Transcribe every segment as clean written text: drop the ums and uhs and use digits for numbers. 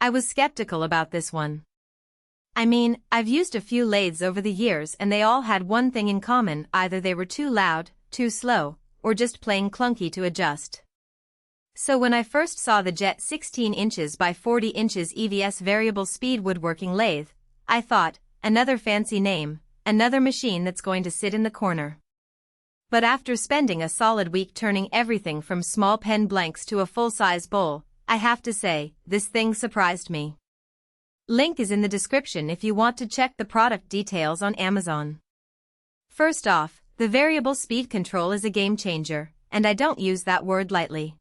I was skeptical about this one. I mean, I've used a few lathes over the years and they all had one thing in common: either they were too loud, too slow, or just plain clunky to adjust. So when I first saw the Jet 16 inches by 40 inches EVS Variable Speed woodworking lathe, I thought, another fancy name, another machine that's going to sit in the corner. But after spending a solid week turning everything from small pen blanks to a full-size bowl, I have to say, this thing surprised me. Link is in the description if you want to check the product details on Amazon. First off, the variable speed control is a game changer, and I don't use that word lightly.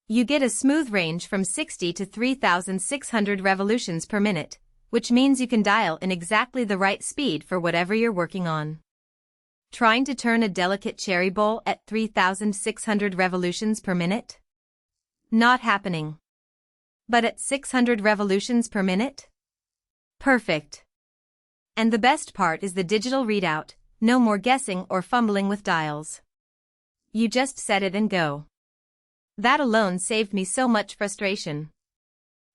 You get a smooth range from 60 to 3,600 revolutions per minute, which means you can dial in exactly the right speed for whatever you're working on. Trying to turn a delicate cherry bowl at 3,600 revolutions per minute? Not happening. But at 600 revolutions per minute? Perfect. And the best part is the digital readout, no more guessing or fumbling with dials. You just set it and go. That alone saved me so much frustration.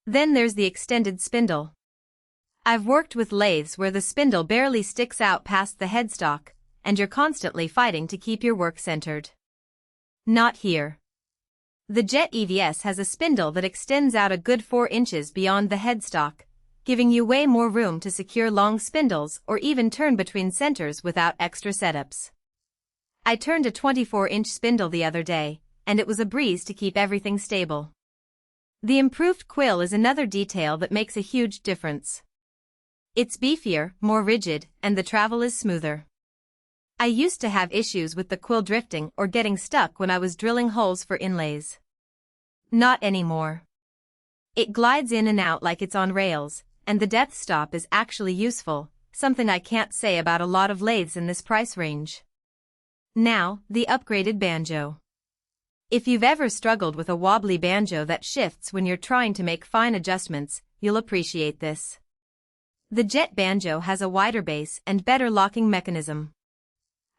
Then there's the extended spindle. I've worked with lathes where the spindle barely sticks out past the headstock, and you're constantly fighting to keep your work centered. Not here. The Jet EVS has a spindle that extends out a good 4 inches beyond the headstock, giving you way more room to secure long spindles or even turn between centers without extra setups. I turned a 24-inch spindle the other day, and it was a breeze to keep everything stable. The improved quill is another detail that makes a huge difference. It's beefier, more rigid, and the travel is smoother. I used to have issues with the quill drifting or getting stuck when I was drilling holes for inlays. Not anymore. It glides in and out like it's on rails, and the depth stop is actually useful, something I can't say about a lot of lathes in this price range. Now, the upgraded banjo. If you've ever struggled with a wobbly banjo that shifts when you're trying to make fine adjustments, you'll appreciate this. The Jet Banjo has a wider base and better locking mechanism.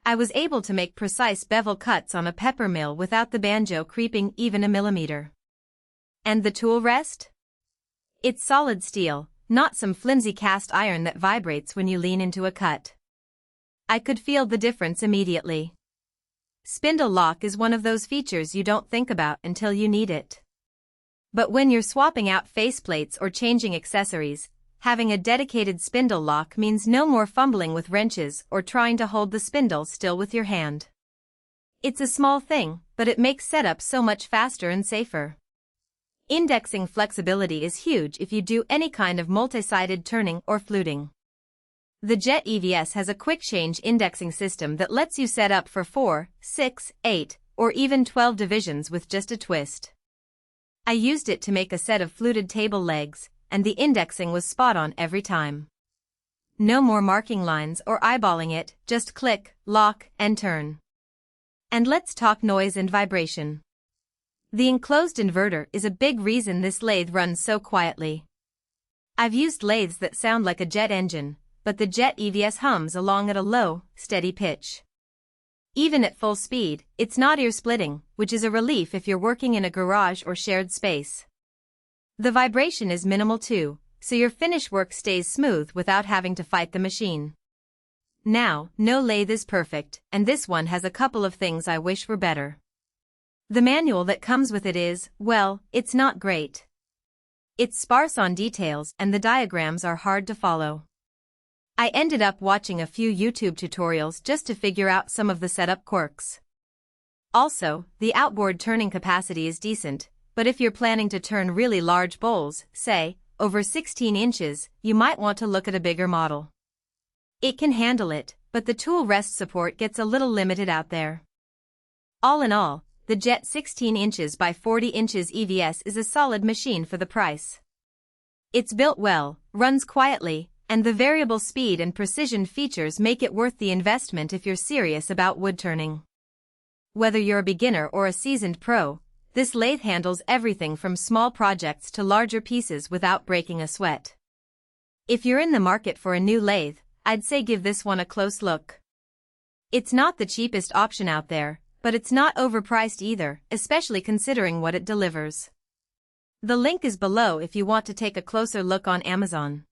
I was able to make precise bevel cuts on a pepper mill without the banjo creeping even a millimeter. And the tool rest? It's solid steel, not some flimsy cast iron that vibrates when you lean into a cut. I could feel the difference immediately. Spindle lock is one of those features you don't think about until you need it. But when you're swapping out faceplates or changing accessories, having a dedicated spindle lock means no more fumbling with wrenches or trying to hold the spindle still with your hand. It's a small thing, but it makes setup so much faster and safer. Indexing flexibility is huge if you do any kind of multi-sided turning or fluting. The Jet EVS has a quick-change indexing system that lets you set up for 4, 6, 8, or even 12 divisions with just a twist. I used it to make a set of fluted table legs, and the indexing was spot on every time. No more marking lines or eyeballing it, just click, lock, and turn. And let's talk noise and vibration. The enclosed inverter is a big reason this lathe runs so quietly. I've used lathes that sound like a jet engine, but the Jet EVS hums along at a low, steady pitch. Even at full speed, it's not ear-splitting, which is a relief if you're working in a garage or shared space. The vibration is minimal too, so your finish work stays smooth without having to fight the machine. Now, no lathe is perfect, and this one has a couple of things I wish were better. The manual that comes with it is, well, it's not great. It's sparse on details and the diagrams are hard to follow. I ended up watching a few YouTube tutorials just to figure out some of the setup quirks. Also, the outboard turning capacity is decent, but if you're planning to turn really large bowls, say, over 16 inches, you might want to look at a bigger model. It can handle it, but the tool rest support gets a little limited out there. All in all, the Jet 16 inches by 40 inches EVS is a solid machine for the price. It's built well, runs quietly, and the variable speed and precision features make it worth the investment if you're serious about wood turning. Whether you're a beginner or a seasoned pro, this lathe handles everything from small projects to larger pieces without breaking a sweat. If you're in the market for a new lathe, I'd say give this one a close look. It's not the cheapest option out there, but it's not overpriced either, especially considering what it delivers. The link is below if you want to take a closer look on Amazon.